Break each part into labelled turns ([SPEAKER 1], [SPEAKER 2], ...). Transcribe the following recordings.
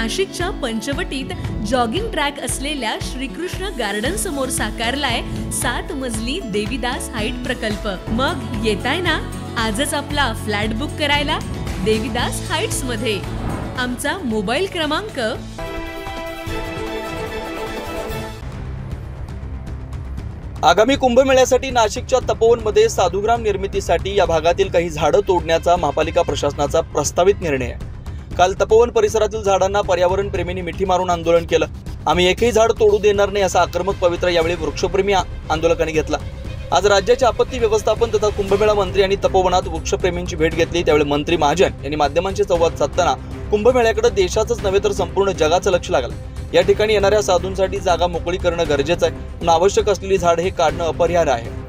[SPEAKER 1] नाशिकच्या पंचवटीत jogging track असलेल्या Shrikrishna garden समोर साकारलाय 7 मजली देवीदास हाईट प्रकल्प। मग येताय ना आजच आपला फ्लॅट बुक करायला देवीदास हाईट्स मध्ये। आमचा मोबाईल क्रमांक
[SPEAKER 2] आगामी कुंभमेळ्यासाठी नाशिकच्या तपोवनमध्ये साधुग्राम निर्मितीसाठी या भागातील काही झाडं तोडण्याचा महापालिका प्रशासनाचा प्रस्तावित निर्णय आहे। काल तपोवन परिसरातील झाडांना पर्यावरण प्रेमींनी मिठी मारून आंदोलन केलं। आम्ही एकही झाड तोडू देणार नाही असा आक्रमक पवित्रा यावेळी वृक्षप्रेमी आंदोलकांनी घेतला। आज राज्याचे आपत्ती व्यवस्थापन तथा कुंभमेळा मंत्री आणि तपोवनात वृक्षप्रेमींची भेट घेतली। त्यावेळी मंत्री महाजन यांनी माध्यमांशी संवाद साधताना कुंभमेळ्याकडे देशाचंच नव्हे तर संपूर्ण जगाचं लक्ष लागलं। या ठिकाणी येणाऱ्या साधूंसाठी जागा मोकळी करणं गरजेचं आहे, पण आवश्यक असलेली झाड हे काढणं अपरिहार्य आहे।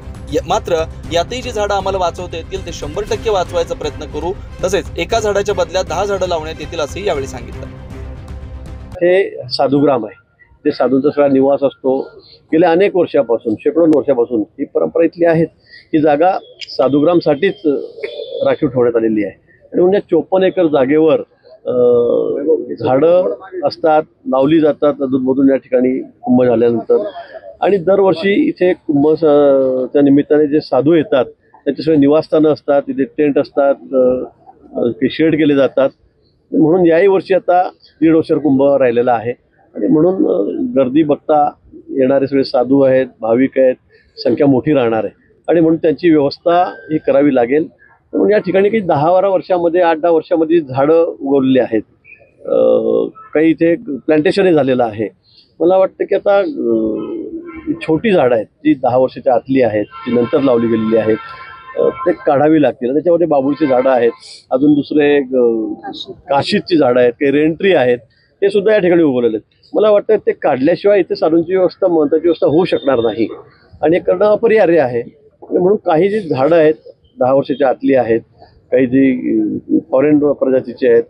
[SPEAKER 2] मात्र यातही जी झाडं आम्हाला वाचवता येतील ते 100% वाचवायचा प्रयत्न करू, तसेच एका झाडाच्या बदल्यात 10 झाडं लावण्यात येतील असंही यावेळी सांगितलं।
[SPEAKER 3] हे साधुग्राम आहे, ते साधूंचा सगळा निवास असतो। गेल्या अनेक वर्षापासून, शेकडो वर्षापासून ही परंपरा इथली आहे। ही जागा साधुग्रामसाठीच राखीव ठेवण्यात आलेली आहे आणि म्हणजे 54 एकर जागेवर झाडं असतात, लावली जातात अधूनमधून या ठिकाणी कुंभ झाल्यानंतर। आणि दरवर्षी इथे कुंभच्या निमित्ताने जे साधू येतात त्यांच्यासगळे निवासस्थानं असतात, तिथे टेंट असतात, शेड केले जातात। म्हणून याही वर्षी आता 1.5 वर्षाचा कुंभ राहिलेला आहे आणि म्हणून गर्दी बघता येणारे सगळे साधू आहेत, भाविक आहेत, संख्या मोठी राहणार आहे आणि म्हणून त्यांची व्यवस्था ही करावी लागेल। म्हणून या ठिकाणी काही 10-12 वर्षामध्ये 8-10 वर्षामध्ये झाडं उगवलेली आहेत, काही इथे प्लांटेशनही झालेलं आहे। मला वाटतं की आता छोटी झाडं आहेत जी 10 वर्षाच्या आतली आहेत, जी नंतर लावली गेलेली आहेत, ते काढावी लागतील। त्याच्यामध्ये बाबुळची झाडं आहेत, अजून दुसरे काशीची झाडं आहेत, काही रेंट्री आहेत, ते सुद्धा या ठिकाणी उगवलेले आहेत। मला वाटतं ते काढल्याशिवाय इथे साधूंची व्यवस्था, महत्त्वाची व्यवस्था होऊ शकणार नाही आणि हे करणं अपरिहार्य आहे। म्हणून काही जी झाडं आहेत 10 वर्षाच्या आतली आहेत, काही जी फॉरेन प्रजातीची आहेत,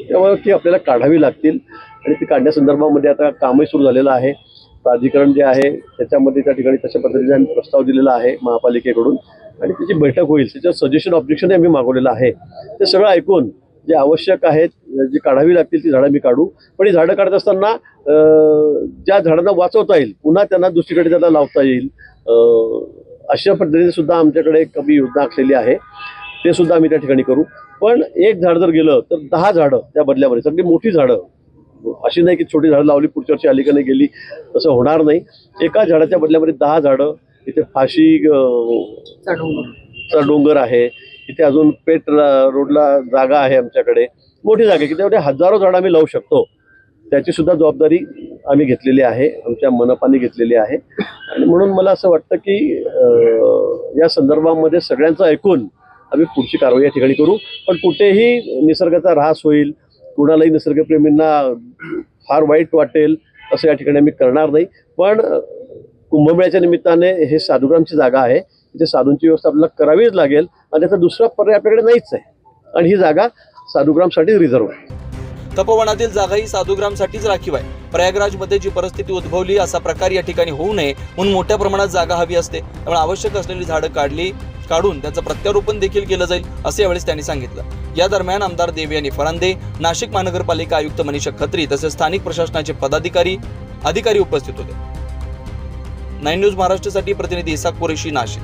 [SPEAKER 3] त्यामुळे ती आपल्याला काढावी लागतील आणि ती काढण्यासंदर्भामध्ये आता कामही सुरू झालेलं आहे। प्राधिकरण जे आहे त्याच्यामध्ये त्या ठिकाणी तशा पद्धतीने आम्ही प्रस्ताव दिलेला आहे महापालिकेकडून आणि त्याची बैठक होईल। त्याच्यावर सजेशन ऑब्जेक्शन आम्ही मागवलेलं आहे। ते सगळं ऐकून जे आवश्यक आहेत, जी काढावी लागतील ती झाडं मी काढू। पण ही झाडं काढत असताना ज्या झाडांना वाचवता येईल पुन्हा त्यांना दुसरीकडे त्याला लावता येईल अशा पद्धतीने सुद्धा आमच्याकडे कमी योजना आखलेली आहे, ते सुद्धा आम्ही त्या ठिकाणी करू। पण एक झाड जर गेलं तर 10 झाडं त्या बदल्यामध्ये, सगळी मोठी झाडं, अशी नाही की छोटी झाडं लावली पुढच्या वर्षी आली का नाही गेली, तसं होणार नाही। एका झाडाच्या बदल्यामध्ये 10 झाडं। इथे फाशीचा डोंगर आहे, इथे अजून पेठ रोडला जागा आहे आमच्याकडे, मोठी जागा आहे की त्यामध्ये हजारो झाडं आम्ही लावू शकतो। त्याची सुद्धा जबाबदारी आम्ही घेतलेली आहे, आमच्या मनपाने घेतलेली आहे आणि म्हणून मला असं वाटतं की या संदर्भामध्ये सगळ्यांचं ऐकून आम्ही पुढची कारवाई या ठिकाणी करू। पण कुठेही निसर्गाचा ऱ्हास होईल, कुणालाही निसर्गप्रेमींना फार वाईट वाटेल असं या ठिकाणी आम्ही करणार नाही। पण कुंभमेळ्याच्या निमित्ताने हे साधुग्रामची जागा आहे, इथे साधूंची व्यवस्था आपल्याला करावीच लागेल आणि त्याचा दुसरा पर्याय आपल्याकडे नाहीच आहे आणि ही जागा साधुग्रामसाठी रिझर्व्ह आहे।
[SPEAKER 2] तपोवनातील जागा ही साधुग्रामसाठीच राखीव आहे। प्रयागराजमध्ये जी परिस्थिती उद्भवली असा प्रकार या ठिकाणी होऊ नये म्हणून मोठ्या प्रमाणात जागा हवी असते। त्यामुळे आवश्यक असलेली झाडं काढून त्याचं प्रत्यारोपण देखील केलं जाईल असं यावेळी त्यांनी सांगितलं। या दरम्यान आमदार देवयानी फरांदे, नाशिक महानगरपालिका आयुक्त मनीषा खत्री तसेच स्थानिक प्रशासनाचे अधिकारी उपस्थित होते। 9 न्यूज महाराष्ट्रासाठी प्रतिनिधी इसाक कुरेशी, नाशिक।